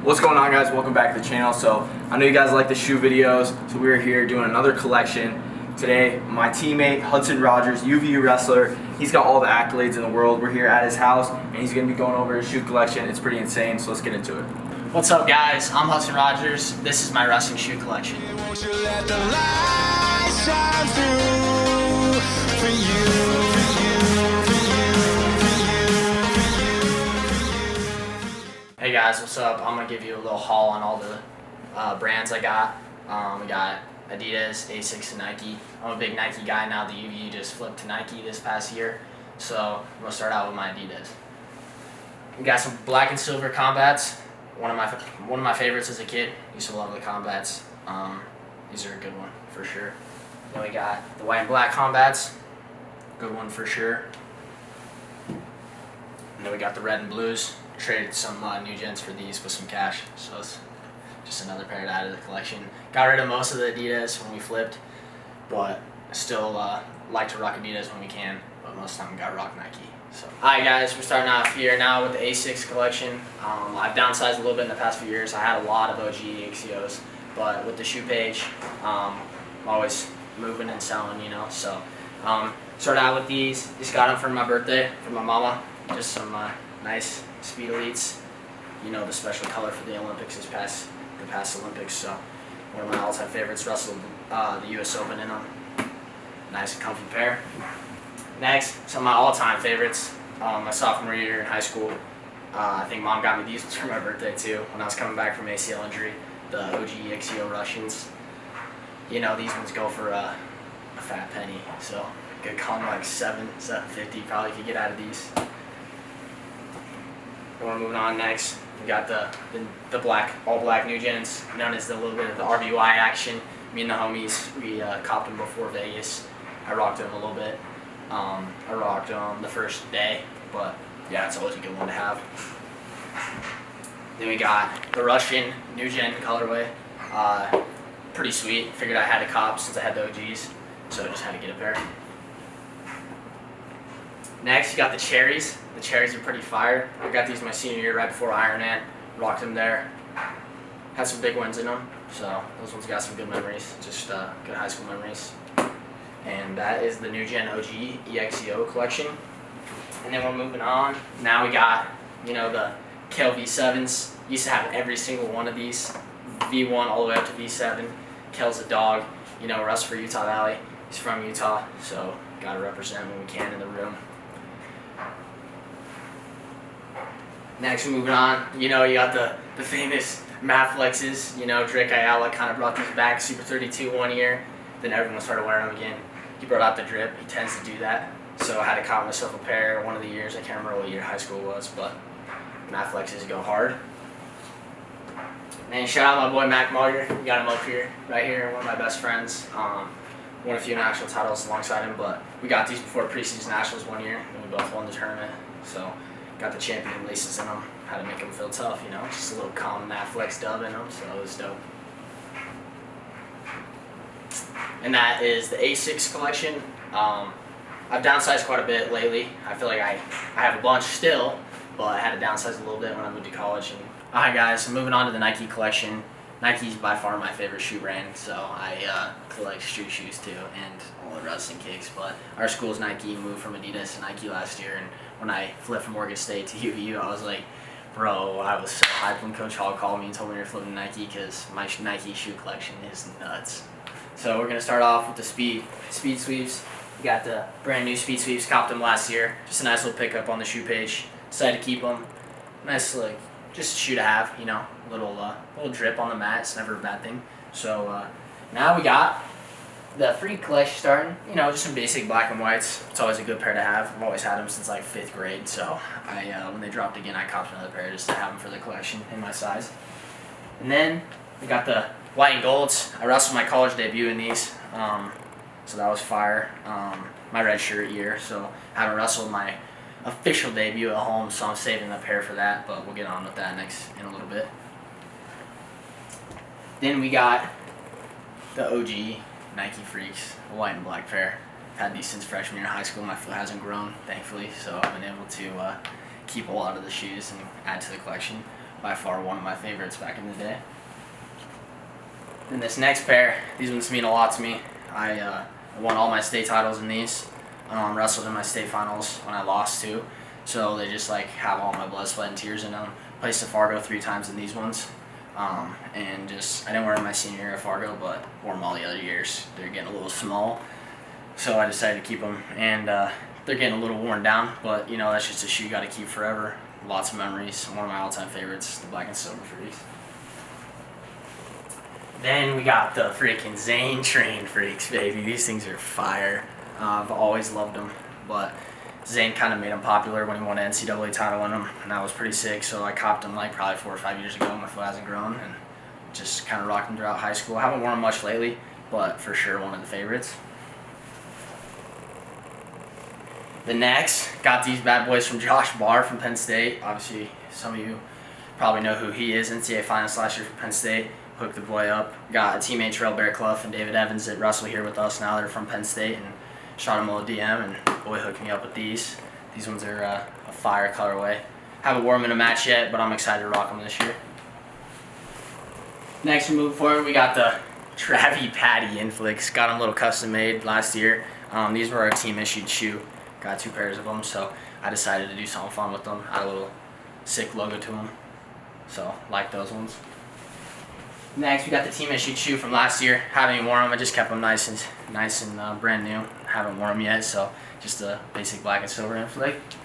What's going on, guys? Welcome back to the channel. So I know you guys like the shoe videos, so we're here doing another collection. Today, my teammate Hudson Rogers, UVU wrestler, he's got all the accolades in the world. We're here at his house and he's going to be going over his shoe collection. It's pretty insane, so let's get into it. What's up, guys? I'm Hudson Rogers. This is my wrestling shoe collection. Won't you let the light shine through for you? Hey guys, what's up? I'm gonna give you a little haul on all the brands I got. We got Adidas, Asics, and Nike. I'm a big Nike guy now. The UVU just flipped to Nike this past year, so I'm gonna start out with my Adidas. We got some black and silver combats. One of my favorites as a kid. Used to love the combats. These are a good one for sure. Then we got the white and black combats. Good one for sure. And then we got the red and blues. Traded some new gens for these with some cash, so it's just another pair to add to the collection. Got rid of most of the Adidas when we flipped, but still like to rock Adidas when we can, but most of the time we got rock Nike. So, alright guys, we're starting off here now with the Asics collection. I've downsized a little bit in the past few years. I had a lot of OG EXCOs, but with the shoe page, I'm always moving and selling, you know. So started out with these. Just got them for my birthday from my mama. Just some nice Speed Elites, you know, the special color for the Olympics the past Olympics. So one of my all-time favorites, wrestled the U.S. Open in them. Nice and comfy pair. Next, some of my all-time favorites. My sophomore year in high school, I think mom got me these for my birthday too. When I was coming back from ACL injury, the OG EXCO Russians. You know, these ones go for a fat penny. So good con like $7.50 probably could get out of these. We're moving on next. We got the black, all black new gens, known as the little bit of the RBY action. Me and the homies, we copped them before Vegas. I rocked them a little bit. I rocked them the first day, but yeah, it's always a good one to have. Then we got the Russian new gen colorway. Pretty sweet. Figured I had a cop since I had the OGs, so I just had to get a pair. Next, you got the cherries. The cherries are pretty fire. I got these my senior year right before Ironman. Rocked them there. Had some big ones in them, so those ones got some good memories. Just good high school memories. And that is the new gen OG EXCO collection. And then we're moving on. Now we got, you know, the Kel V7s. Used to have every single one of these. V1 all the way up to V7. Kel's a dog. You know, wrestles for Utah Valley. He's from Utah, so gotta represent when we can in the room. Next, we're moving on. You know, you got the famous Matt Flexes. You know, Drake Ayala kind of brought these back. Super 32 one year. Then everyone started wearing them again. He brought out the drip. He tends to do that. So I had to cop myself a pair one of the years. I can't remember what year high school was, but Matt Flexes go hard. And shout out my boy Mac Mullier. We got him up here, right here, one of my best friends. Won a few national titles alongside him, but we got these before preseason nationals one year, and we both won the tournament. So got the champion laces in them. Had to make them feel tough, you know. Just a little calm Matt Flex dub in them, so it was dope. And that is the Asics collection. I've downsized quite a bit lately. I feel like I have a bunch still, but I had to downsize a little bit when I moved to college. Alright guys, so moving on to the Nike collection. Nike's by far my favorite shoe brand, so I collect street shoes too, and all the wrestling kicks. But our school's Nike, moved from Adidas to Nike last year, and when I flipped from Oregon State to UVU, I was like, bro, I was so hyped when Coach Hall called me and told me we were flipping Nike because my Nike shoe collection is nuts. So we're gonna start off with the speed sweeps. We got the brand new speed sweeps, copped them last year. Just a nice little pickup on the shoe page. Decided to keep them. Nice, like, just a shoe to have, you know, little drip on the mat. It's never a bad thing. So now we got the free collection starting. You know, just some basic black and whites. It's always a good pair to have. I've always had them since like 5th grade. So when they dropped again, I copped another pair just to have them for the collection in my size. And then we got the white and golds. I wrestled my college debut in these, so that was fire. My red shirt year, so I haven't wrestled my official debut at home, so I'm saving the pair for that, but we'll get on with that in a little bit. Then we got the OG Nike Freaks, a white and black pair. I've had these since freshman year in high school. My foot hasn't grown, thankfully, so I've been able to keep a lot of the shoes and add to the collection. by far one of my favorites back in the day. And this next pair, these ones mean a lot to me. I won all my state titles in these. Wrestled in my state finals when I lost too. So they just like have all my blood, sweat, and tears in them. Placed at Fargo 3 times in these ones. And just, I didn't wear them my senior year at Fargo, but wore them all the other years. They're getting a little small, so I decided to keep them. And they're getting a little worn down, but you know, that's just a shoe you got to keep forever. Lots of memories. One of my all-time favorites, the black and silver Freaks. Then we got the freaking Zane Train Freaks, baby. These things are fire. I've always loved them, but Zane kind of made them popular when he won an NCAA title in them, and I was pretty sick, so I copped them like probably 4 or 5 years ago. My foot hasn't grown, and just kind of rocked them throughout high school. I haven't worn them much lately, but for sure one of the favorites. The next, got these bad boys from Josh Barr from Penn State. Obviously, some of you probably know who he is. NCAA finalist last year for Penn State. Hooked the boy up. Got a teammate, Terrell Bearclough and David Evans, that wrestle here with us now. They're from Penn State, and shot him a little DM, and boy hooked me up with these. These ones are a fire colorway. Haven't worn them in a match yet, but I'm excited to rock them this year. Next, we move forward. We got the Travie Patty Inflicts. Got them a little custom made last year. These were our team issued shoe. Got 2 pairs of them, so I decided to do something fun with them. Add a little sick logo to them. So, like those ones. Next, we got the team issued shoe from last year. Haven't even worn them. I just kept them nice and brand new. Haven't worn them yet, so just a basic black and silver inflict.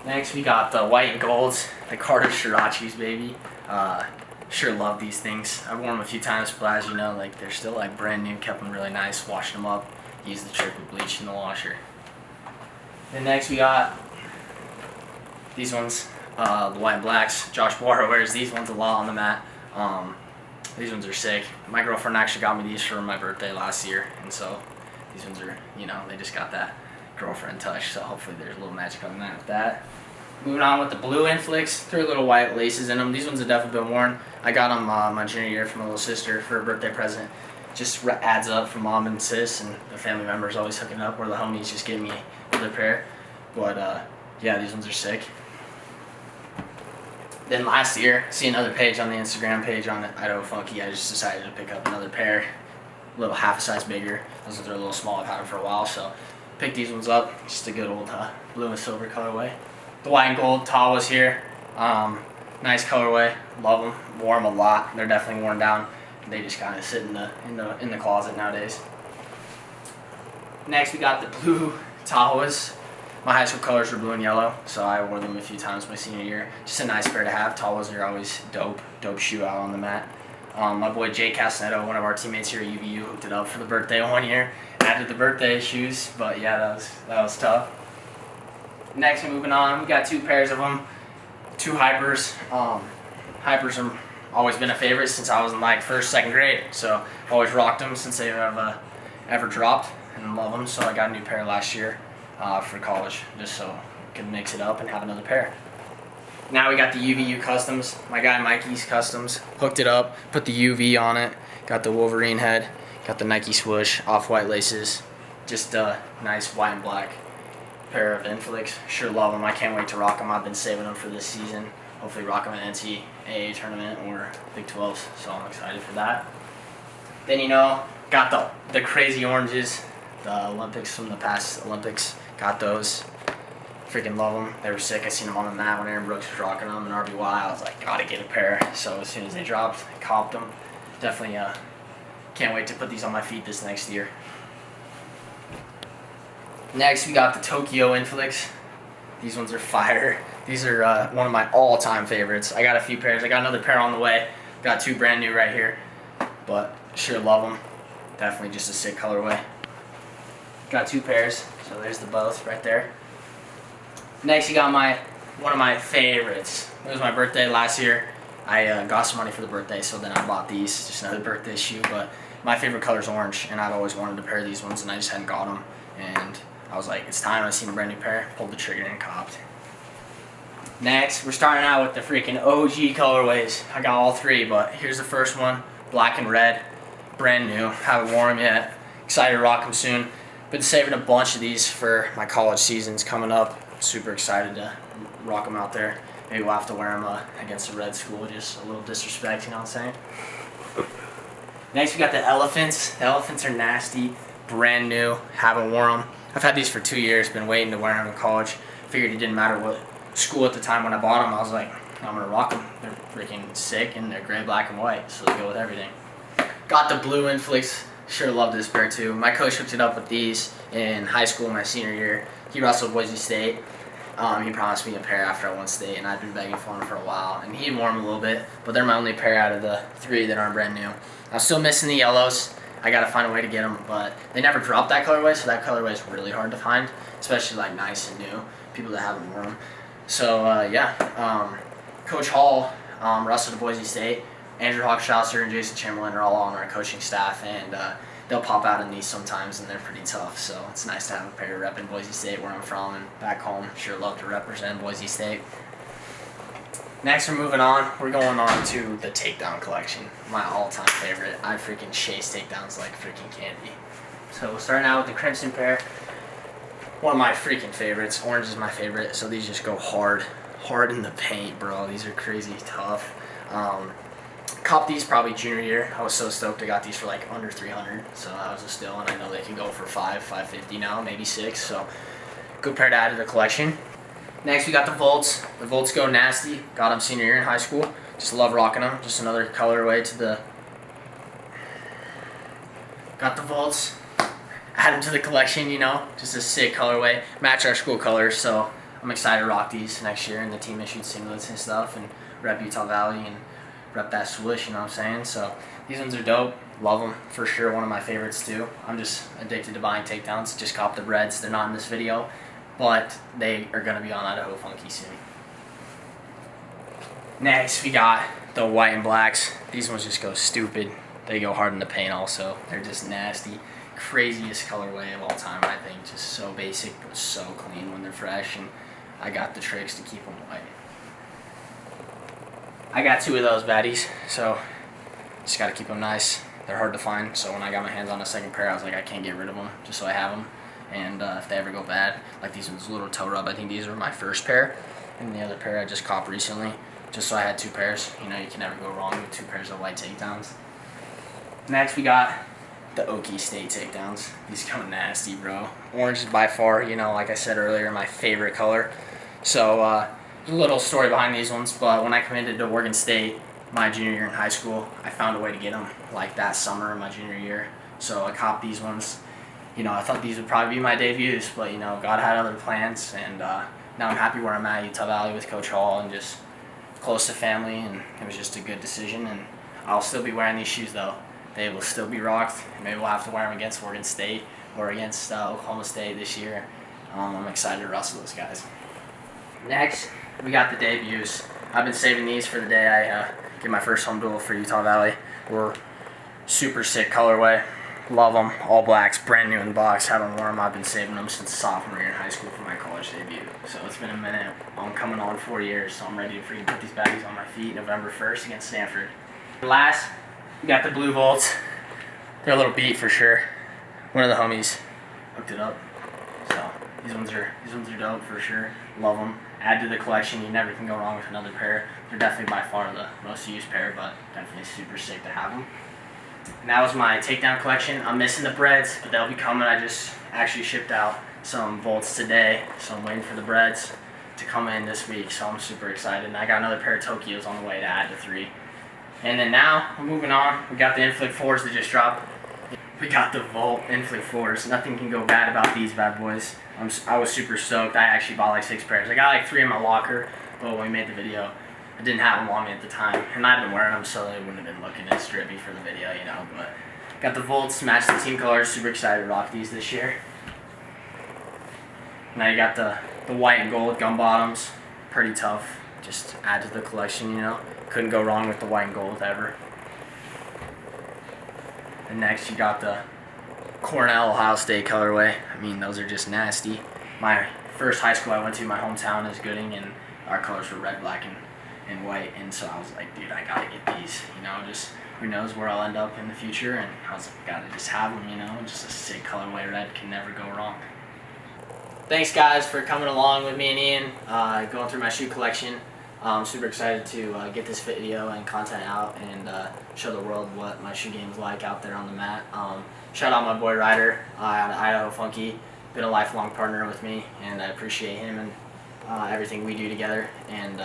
Next, we got the white and golds, the Carter Shirachis, baby. Sure love these things. I've worn them a few times, but as you know, like they're still like brand new. Kept them really nice. Washed them up. Used the trick with bleach in the washer. Then next, we got these ones, the white and blacks. Josh Barr wears these ones a lot on the mat. These ones are sick. My girlfriend actually got me these for my birthday last year, and so these ones are, you know, they just got that girlfriend touch, so hopefully there's a little magic on that with that. Moving on with the blue inflicts, 3 little white laces in them. These ones have definitely been worn. I got them my junior year from my little sister for a birthday present. Just adds up from mom and sis, and the family members always hooking up, or the homies just give me another pair. But yeah, these ones are sick. Then last year, see another page on the Instagram page on Idaho Funky. I just decided to pick up another pair, a little half a size bigger. Those ones are a little small. I've had them for a while, so picked these ones up. Just a good old blue and silver colorway. The white and gold Tawas here. Nice colorway. Love them. Wore them a lot. They're definitely worn down. They just kind of sit in the closet nowadays. Next, we got the blue Tawas. My high school colors were blue and yellow, so I wore them a few times my senior year. Just a nice pair to have. Tawas are always dope shoe out on the mat. My boy Jay Castanetto, one of our teammates here at UVU, hooked it up for the birthday one year. Added the birthday shoes, but yeah, that was tough. Next, moving on, we got 2 pairs of them. 2 Hypers. Hypers have always been a favorite since I was in like 1st, 2nd grade, so always rocked them since they have ever dropped, and love them. So I got a new pair last year for college, just so I could mix it up and have another pair. Now we got the UVU Customs. My guy Mikey's Customs hooked it up, put the UV on it, got the Wolverine head, got the Nike swoosh, off-white laces, just a nice white and black pair of inflicts. Sure love them. I can't wait to rock them. I've been saving them for this season. Hopefully rock them at NCAA tournament or Big 12s, so I'm excited for that. Then, you know, got the crazy oranges, the Olympics from the past Olympics. Got those. Freaking love them. They were sick. I seen them on the mat when Aaron Brooks was rocking them in RBY. I was like, gotta get a pair. So as soon as they dropped, I copped them. Definitely can't wait to put these on my feet this next year. Next, we got the Tokyo Inflicts. These ones are fire. These are one of my all-time favorites. I got a few pairs. I got another pair on the way. Got 2 brand new right here, but sure love them. Definitely just a sick colorway. Got 2 pairs, so there's the both right there. Next, you got one of my favorites. It was my birthday last year. I got some money for the birthday, so then I bought these. Just another birthday shoe, but my favorite color is orange, and I've always wanted a pair of these ones, and I just hadn't got them. And I was like, it's time. I seen a brand new pair, pulled the trigger, and copped. Next, we're starting out with the freaking OG colorways. I got all 3, but here's the first one, black and red, brand new. Haven't worn them yet. Excited to rock them soon. Been saving a bunch of these for my college seasons coming up. Super excited to rock them out there. maybe we'll have to wear them against a red school, just a little disrespect, you know what I'm saying? Next we got the elephants. The elephants are nasty, brand new, haven't worn them. I've had these for 2 years, been waiting to wear them in college. Figured it didn't matter what school at the time when I bought them. I was like, I'm gonna rock them. They're freaking sick and they're gray, black, and white, so they go with everything. Got the blue Inflicts. Sure love this pair too. My coach hooked it up with these in high school my senior year. He wrestled Boise State. He promised me a pair after I won state, and I've been begging for them for a while. And he wore them a little bit, but they're my only pair out of the 3 that aren't brand new. I'm still missing the yellows. I gotta find a way to get them, but they never dropped that colorway, so that colorway is really hard to find, especially like nice and new, people that haven't worn them. So Coach Hall wrestled at Boise State. Andrew Hochstrasser and Jason Chamberlain are all on our coaching staff, and they'll pop out in these sometimes, and they're pretty tough. So it's nice to have a pair repping Boise State where I'm from and back home. Sure love to represent Boise State. Next, we're moving on. We're going on to the Takedown collection, my all-time favorite. I freaking chase takedowns like freaking candy. So we're starting out with the crimson pair. One of my freaking favorites. Orange is my favorite, so these just go hard in the paint, bro. These are crazy tough. Copped these probably junior year. I was so stoked I got these for like under 300, so that was a steal, and I know they can go for $550 now, maybe $6, so good pair to add to the collection. Next we got the Volts. The Volts go nasty. Got them senior year in high school. Just love rocking them. Just another colorway to the... Got the Volts. Add them to the collection, you know. Just a sick colorway. Match our school colors, so I'm excited to rock these next year in the team issued singlets and stuff, and rep Utah Valley and rep that swoosh, you know what I'm saying? So these ones are dope. Love them for sure. One of my favorites too. I'm just addicted to buying takedowns. Just cop the Reds. They're not in this video, but they are going to be on Idaho Funky soon. Next, we got the white and blacks. These ones just go stupid. They go hard in the paint also. They're just nasty. Craziest colorway of all time, I think. Just so basic, but so clean when they're fresh, and I got the tricks to keep them white. I got 2 of those baddies, so just got to keep them nice. They're hard to find, so when I got my hands on a second pair, I was like, I can't get rid of them, just so I have them. And if they ever go bad, like these ones, little toe rub, I think these were my first pair, and the other pair I just copped recently, just so I had 2 pairs. You know, you can never go wrong with 2 pairs of white takedowns. Next, we got the Okie State takedowns. These come nasty, bro. Orange is by far, you know, like I said earlier, my favorite color. So, there's a little story behind these ones, but when I committed to Oregon State my junior year in high school, I found a way to get them like that summer in my junior year. So I copped these ones. You know, I thought these would probably be my debuts, but you know, God had other plans, and now I'm happy where I'm at Utah Valley with Coach Hall and just close to family, and it was just a good decision. And I'll still be wearing these shoes though. They will still be rocked, and maybe we'll have to wear them against Oregon State or against Oklahoma State this year. I'm excited to wrestle those guys. Next, we got the debuts. I've been saving these for the day I get my first home duel for Utah Valley. We're super sick colorway. Love them. All blacks, brand new in the box. Haven't worn them. I've been saving them since sophomore year in high school for my college debut. So it's been a minute. I'm coming on 4 years, so I'm ready to freaking put these baddies on my feet November 1st against Stanford. Last, we got the blue Volts. They're a little beat for sure. One of the homies hooked it up. So these ones are dope for sure. Love them. Add to the collection. You never can go wrong with another pair. They're definitely by far the most used pair, but definitely super sick to have them. And that was my takedown collection. I'm missing the breads, but they'll be coming. I just actually shipped out some Volts today, so I'm waiting for the breads to come in this week, so I'm super excited. And I got another pair of Tokios on the way to add to 3. And then now, we're moving on. We got the Inflict 4s that just dropped. We got the Volt Inflict 4s. Nothing can go bad about these bad boys. I was super stoked. I actually bought like 6 pairs. I got like 3 in my locker, but when we made the video, I didn't have them on me at the time. And I've been wearing them, so they wouldn't have been looking as drippy for the video, you know. But got the Volts, match the team colors. Super excited to rock these this year. Now you got the white and gold gum bottoms. Pretty tough. Just add to the collection, you know. Couldn't go wrong with the white and gold ever. And next you got the Cornell Ohio State colorway. I mean, those are just nasty. My first high school I went to, my hometown, is Gooding, and our colors were red, black, and white. And so I was like, dude, I gotta get these. You know, just who knows where I'll end up in the future. And I was like, gotta just have them, you know. Just a sick colorway. Red can never go wrong. Thanks, guys, for coming along with me and Ian, going through my shoe collection. I'm super excited to get this video and content out and show the world what my shoe game is like out there on the mat. Shout out my boy Ryder out of Idaho Funky. Been a lifelong partner with me, and I appreciate him and everything we do together, and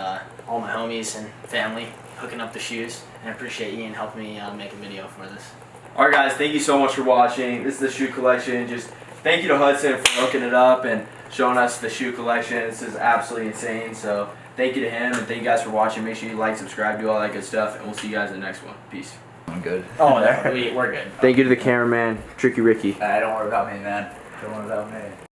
all my homies and family hooking up the shoes. And I appreciate Ian helping me make a video for this. All right, guys, thank you so much for watching. This is the shoe collection. Just thank you to Hudson for hooking it up and showing us the shoe collection. This is absolutely insane. So thank you to him, and thank you guys for watching. Make sure you like, subscribe, do all that good stuff, and we'll see you guys in the next one. Peace. I'm good. Oh, we're good. Thank you to the cameraman, Tricky Ricky. Don't worry about me, man. Don't worry about me.